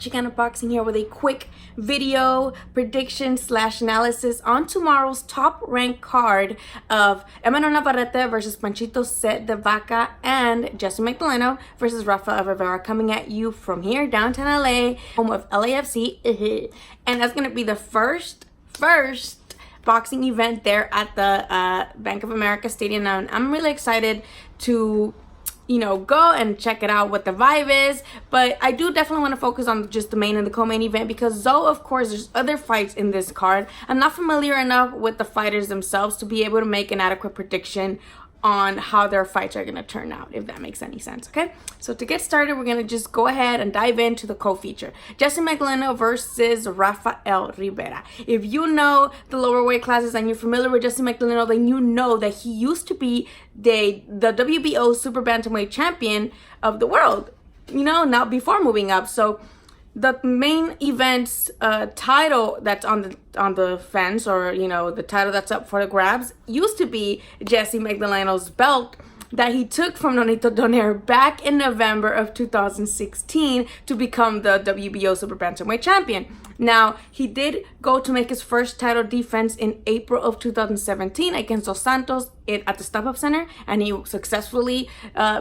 Xicana Boxing here with a quick video prediction / analysis on tomorrow's top ranked card of Navarrete versus Panchito Set de Vaca and Jesse Magdaleno versus Rivera, coming at you from here, downtown LA, home of LAFC. And that's going to be the first boxing event there at the Banc of America Stadium. And I'm really excited to go and check it out, what the vibe is. But I do definitely want to focus on just the main and the co-main event, because though of course there's other fights in this card, I'm not familiar enough with the fighters themselves to be able to make an adequate prediction on how their fights are going to turn out, if that makes any sense. Okay, so to get started, we're going to just go ahead and dive into the co-feature. Jesse Magdaleno versus Rafael Rivera. If you know the lower weight classes and you're familiar with Jesse Magdaleno, then you know that he used to be the WBO super bantamweight champion of the world, now before moving up. So the main event's title that's on the fence, or the title that's up for the grabs, used to be Jesse Magdaleno's belt that he took from Nonito Donaire back in November of 2016 to become the WBO super bantamweight champion. Now, he did go to make his first title defense in April of 2017 against Dos Santos at the Step Up Center, and he successfully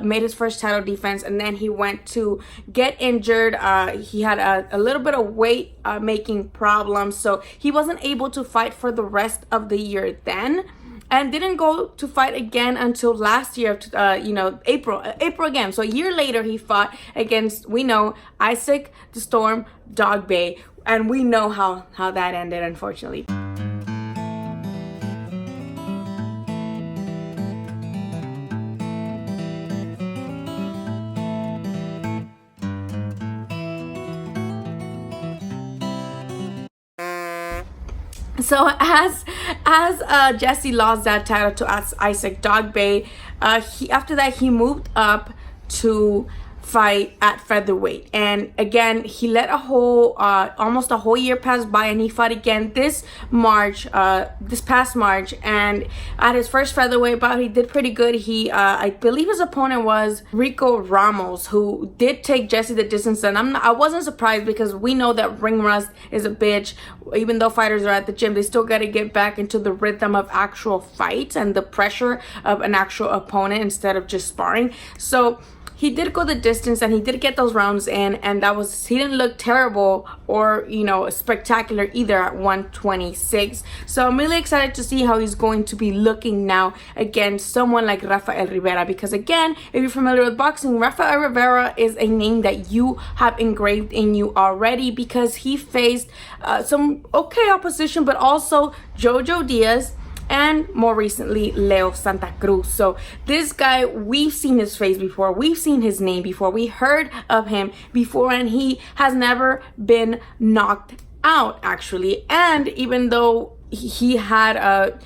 made his first title defense. And then he went to get injured. He had a little bit of weight making problems, so he wasn't able to fight for the rest of the year then, and didn't go to fight again until last year, April again. So a year later, he fought against, Isaac the Storm Dogboe, and we know how that ended, unfortunately. So as Jesse lost that title to Isaac Dogboe, after that he moved up to fight at featherweight, and again he let almost a whole year pass by, and he fought again this past March, and at his first featherweight bout he did pretty good. I believe his opponent was Rico Ramos, who did take Jesse the distance, and I wasn't surprised, because we know that ring rust is a bitch. Even though fighters are at the gym, they still got to get back into the rhythm of actual fights and the pressure of an actual opponent instead of just sparring. So he did go the distance, and he did get those rounds in, and he didn't look terrible or spectacular either at 126. So I'm really excited to see how he's going to be looking now against someone like Rafael Rivera, because again, if you're familiar with boxing, Rafael Rivera is a name that you have engraved in you already, because he faced some okay opposition, but also Jojo Diaz, and more recently Leo Santa Cruz. So this guy, we've seen his face before, we've seen his name before, we heard of him before, and he has never been knocked out, actually. And even though he had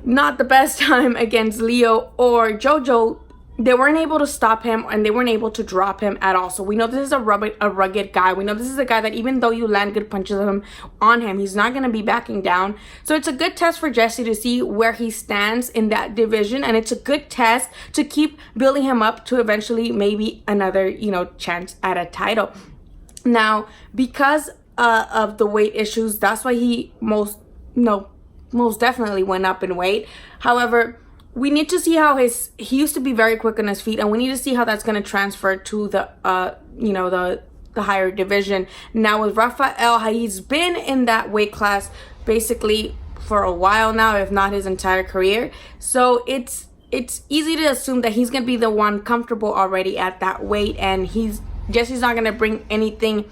not the best time against Leo or Jojo, they weren't able to stop him, and they weren't able to drop him at all. So we know this is a rugged guy. We know this is a guy that even though you land good punches on him, he's not going to be backing down. So it's a good test for Jesse to see where he stands in that division, and it's a good test to keep building him up to eventually maybe another, chance at a title. Now, because of the weight issues, that's why he most definitely went up in weight. However, we need to see how he used to be very quick on his feet, and we need to see how that's going to transfer to the the higher division. Now with Rafael, he's been in that weight class basically for a while now, if not his entire career. So it's easy to assume that he's going to be the one comfortable already at that weight, and Jesse's not going to bring anything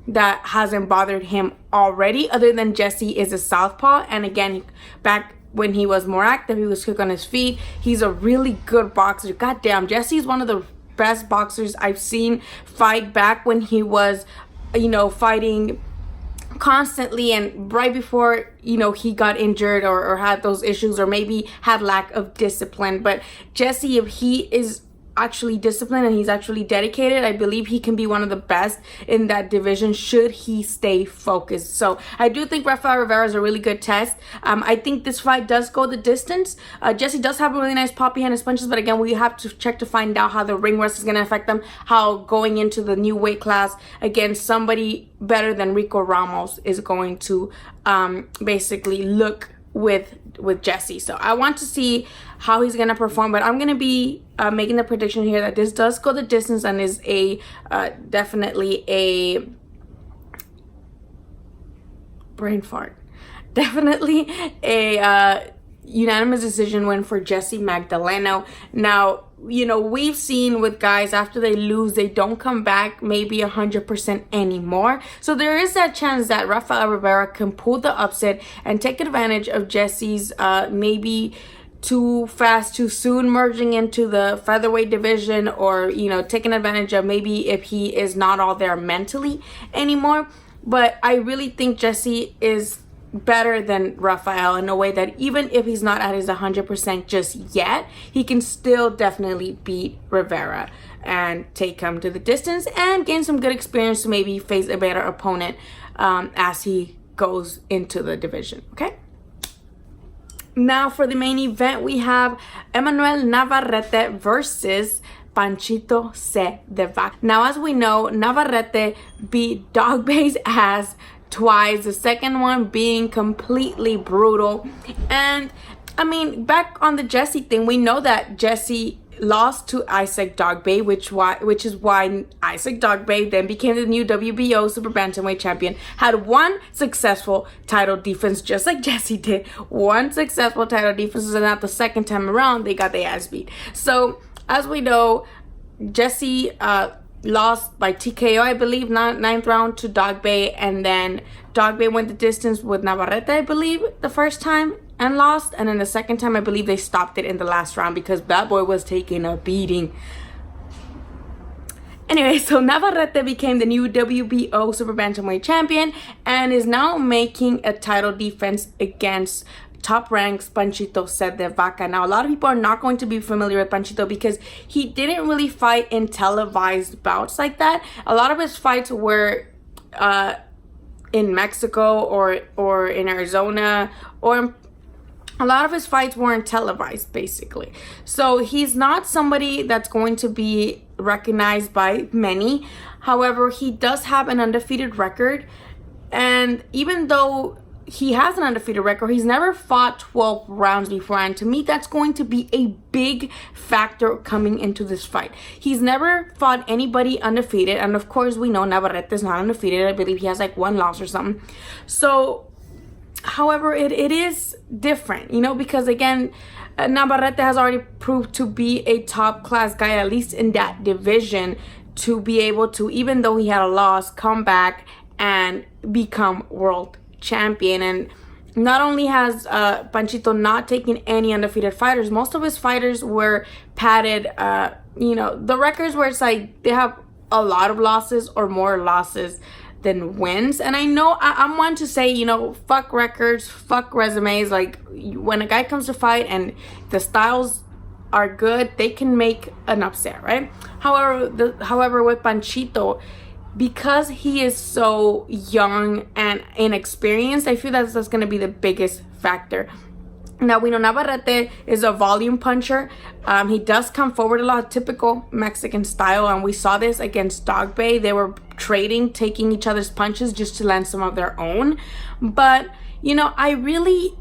that hasn't bothered him already, other than Jesse is a southpaw, and again, back when he was more active, he was quick on his feet. He's a really good boxer. Goddamn, Jesse's one of the best boxers I've seen fight back when he was, fighting constantly, and right before, he got injured or had those issues, or maybe had lack of discipline. But Jesse, if he is actually disciplined and he's actually dedicated, I believe he can be one of the best in that division should he stay focused. So I do think Rafael Rivera is a really good test. I think this fight does go the distance. Jesse does have a really nice poppy hand his punches, but again, we have to check to find out how the ring rust is going to affect them, how going into the new weight class against somebody better than Rico Ramos is going to basically look with Jesse. So I want to see how he's gonna perform, but I'm gonna be making the prediction here that this does go the distance and is a definitely a brain fart, definitely a unanimous decision win for Jesse Magdaleno. Now, you know, we've seen with guys after they lose, they don't come back maybe 100% anymore. So there is that chance that Rafael Rivera can pull the upset and take advantage of Jesse's maybe too fast, too soon merging into the featherweight division, or, you know, taking advantage of maybe if he is not all there mentally anymore. But I really think Jesse is better than Rafael in a way that even if he's not at his 100% just yet, he can still definitely beat Rivera and take him to the distance and gain some good experience to maybe face a better opponent as he goes into the division. Okay, now for the main event, we have Emmanuel Navarrete versus Panchito C. de Vaca. Now, as we know, Navarrete beat Dog Bay's ass twice, the second one being completely brutal. And I mean, back on the Jesse thing, we know that Jesse lost to Isaac Dogboe, which is why Isaac Dogboe then became the new WBO super bantamweight champion. Had one successful title defense, just like Jesse did. One successful title defense, and not the second time around they got their ass beat. So as we know, Jesse lost by TKO, I believe, ninth round to Dogboe, and then Dogboe went the distance with Navarrete, I believe, the first time and lost, and then the second time I believe they stopped it in the last round because that boy was taking a beating. Anyway, so Navarrete became the new WBO super bantamweight champion and is now making a title defense against top ranks Panchito C. de Vaca. Now, a lot of people are not going to be familiar with Panchito because he didn't really fight in televised bouts like that. A lot of his fights were in Mexico or in Arizona, or a lot of his fights weren't televised, basically. So he's not somebody that's going to be recognized by many. However, he does have an undefeated record, and even though he has an undefeated record, he's never fought 12 rounds before, and to me that's going to be a big factor coming into this fight. He's never fought anybody undefeated, and of course we know Navarrete is not undefeated. I believe he has like one loss or something. So however, it is different, you know, because again, Navarrete has already proved to be a top class guy, at least in that division, to be able to, even though he had a loss, come back and become world champion. And not only has Panchito not taken any undefeated fighters, most of his fighters were padded, you know, the records where it's like they have a lot of losses or more losses than wins. And I know I'm one to say, you know, fuck records, fuck resumes. Like, when a guy comes to fight and the styles are good, they can make an upset, right? However, with Panchito, because he is so young and inexperienced, I feel that's going to be the biggest factor. Now, we know Navarrete is a volume puncher. He does come forward a lot, typical Mexican style, and we saw this against Dogboe. They were trading, taking each other's punches just to land some of their own. But, you know, I really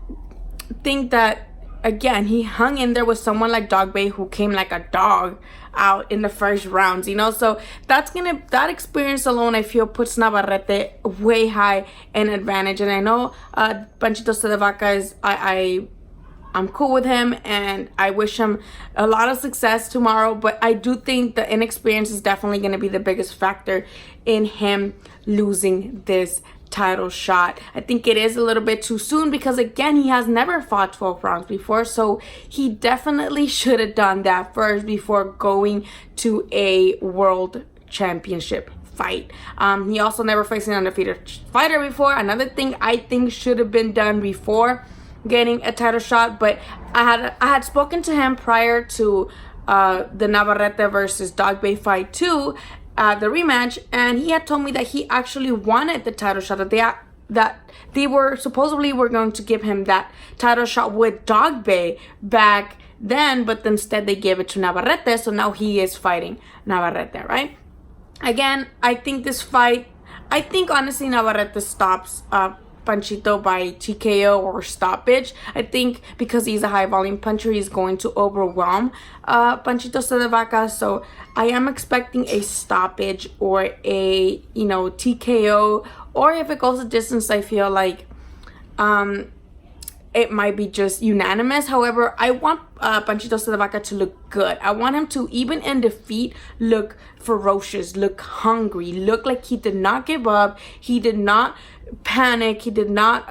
think that, again, he hung in there with someone like Dogboe, who came like a dog out in the first rounds, you know. So that experience alone, I feel, puts Navarrete way high in advantage. And I know Panchito C. de Vaca is, I'm cool with him and I wish him a lot of success tomorrow, but I do think the inexperience is definitely going to be the biggest factor in him losing this title shot. I think it is a little bit too soon because, again, he has never fought 12 rounds before, so he definitely should have done that first before going to a world championship fight. He also never faced an undefeated fighter before. Another thing I think should have been done before getting a title shot, but I had spoken to him prior to the Navarrete versus Dog Bay fight 2, the rematch, and he had told me that he actually wanted the title shot, that they were supposedly were going to give him that title shot with Dog Bay back then, but instead they gave it to Navarrete, so now he is fighting Navarrete, right? Again, I think honestly Navarrete stops Panchito by TKO or stoppage. I think because he's a high volume puncher, he's going to overwhelm Panchito de Vaca. So I am expecting a stoppage or a TKO, or if it goes a distance, I feel like it might be just unanimous. However, I want Panchito de Vaca to look good. I want him to, even in defeat, look ferocious, look hungry, look like he did not give up. He did not panic. He did not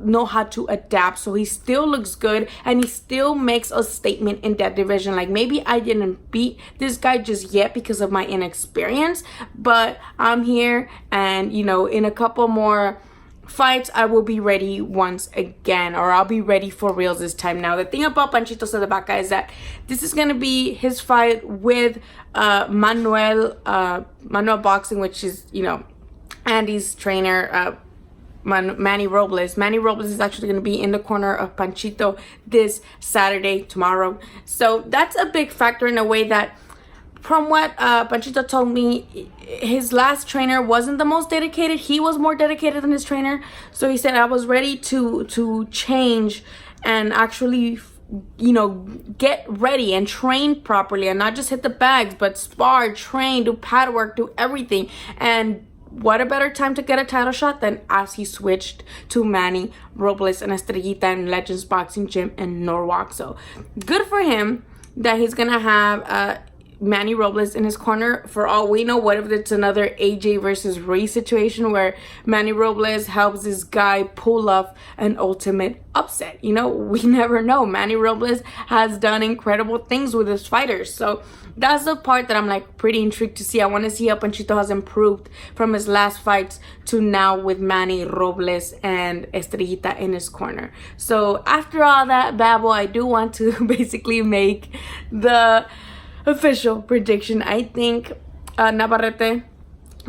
know how to adapt. So he still looks good, and he still makes a statement in that division. Like, maybe I didn't beat this guy just yet because of my inexperience, but I'm here, and in a couple more fights I will be ready once again, or I'll be ready for reals this time. Now, the thing about Panchito de Vaca is that this is going to be his fight with Manuel Boxing, which is Andy's trainer, Manny Robles. Manny Robles is actually going to be in the corner of Panchito this Saturday, tomorrow. So that's a big factor, in a way that, from what Panchito told me, his last trainer wasn't the most dedicated. He was more dedicated than his trainer. So he said, I was ready to change and actually, get ready and train properly, and not just hit the bags, but spar, train, do pad work, do everything. And what a better time to get a title shot than as he switched to Manny Robles and Estrellita in Legends Boxing Gym in Norwalk. So good for him that he's going to have Manny Robles in his corner. For all we know, what if it's another AJ versus Ray situation where Manny Robles helps this guy pull off an ultimate upset? We never know. Manny Robles has done incredible things with his fighters. So that's the part that I'm like pretty intrigued to see. I want to see how Panchito has improved from his last fights to now with Manny Robles and Estrellita in his corner. So after all that babble, I do want to basically make the official prediction. I think Navarrete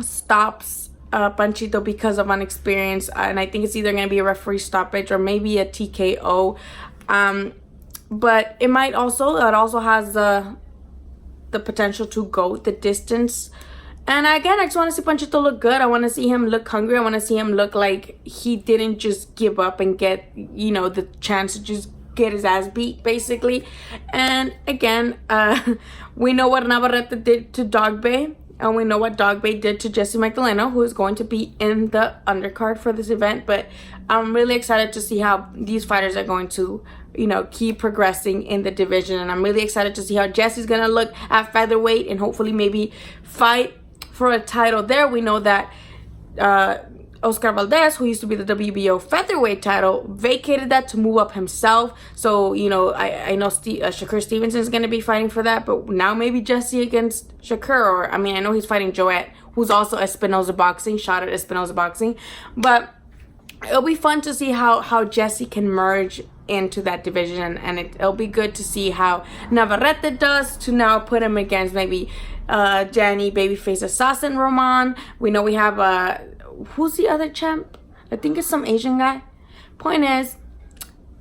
stops Panchito because of inexperience, and I think it's either going to be a referee stoppage or maybe a TKO. But it also has the potential to go the distance. And again, I just want to see Panchito look good. I want to see him look hungry. I want to see him look like he didn't just give up and get the chance to just get his ass beat, basically. And again, we know what Navarrete did to Dog Bay, and we know what Dog Bay did to Jesse Magdaleno, who is going to be in the undercard for this event. But I'm really excited to see how these fighters are going to keep progressing in the division, and I'm really excited to see how Jesse's gonna look at featherweight and hopefully maybe fight for a title there. We know that Oscar Valdez, who used to be the WBO featherweight title, vacated that to move up himself. So, I know Shakur Stevenson is going to be fighting for that, but now maybe Jesse against Shakur, or, I know he's fighting Joette, who's also Espinoza Boxing, shot at Espinoza Boxing. But it'll be fun to see how Jesse can merge into that division, and it'll be good to see how Navarrete does to now put him against maybe Danny Babyface Assassin Roman. We know we have who's the other champ? I think it's some Asian guy. Point is,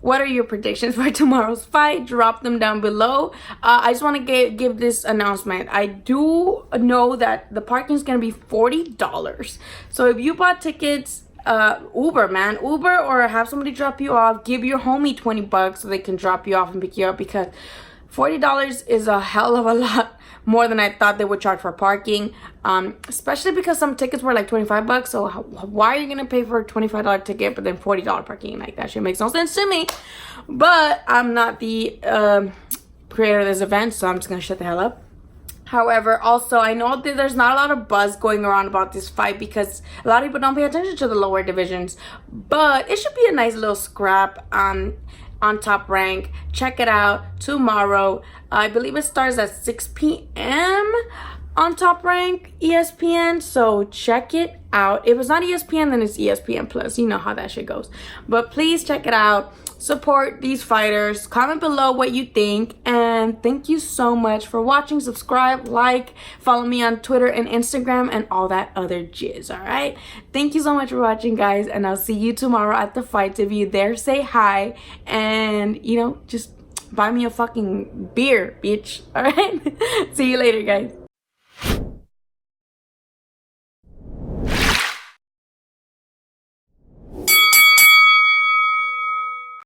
what are your predictions for tomorrow's fight? Drop them down below. I just want to give this announcement. I do know that the parking is going to be $40. So if you bought tickets, Uber, or have somebody drop you off, give your homie $20 so they can drop you off and pick you up, because $40 is a hell of a lot more than I thought they would charge for parking, especially because some tickets were like $25. So why are you gonna pay for a $25 ticket but then $40 parking? Like, that shit makes no sense to me. But I'm not the creator of this event, so I'm just gonna shut the hell up. However, also, I know that there's not a lot of buzz going around about this fight because a lot of people don't pay attention to the lower divisions, but it should be a nice little scrap on Top Rank. Check it out tomorrow. I believe it starts at 6 p.m. on Top Rank ESPN, so check it out. If it's not ESPN, then it's ESPN Plus. You know how that shit goes. But please check it out. Support these fighters. Comment below what you think. And thank you so much for watching. Subscribe, like, follow me on Twitter and Instagram and all that other jizz, alright? Thank you so much for watching, guys. And I'll see you tomorrow at the fights. If you there, say hi. And, you know, just buy me a fucking beer, bitch. Alright? See you later, guys.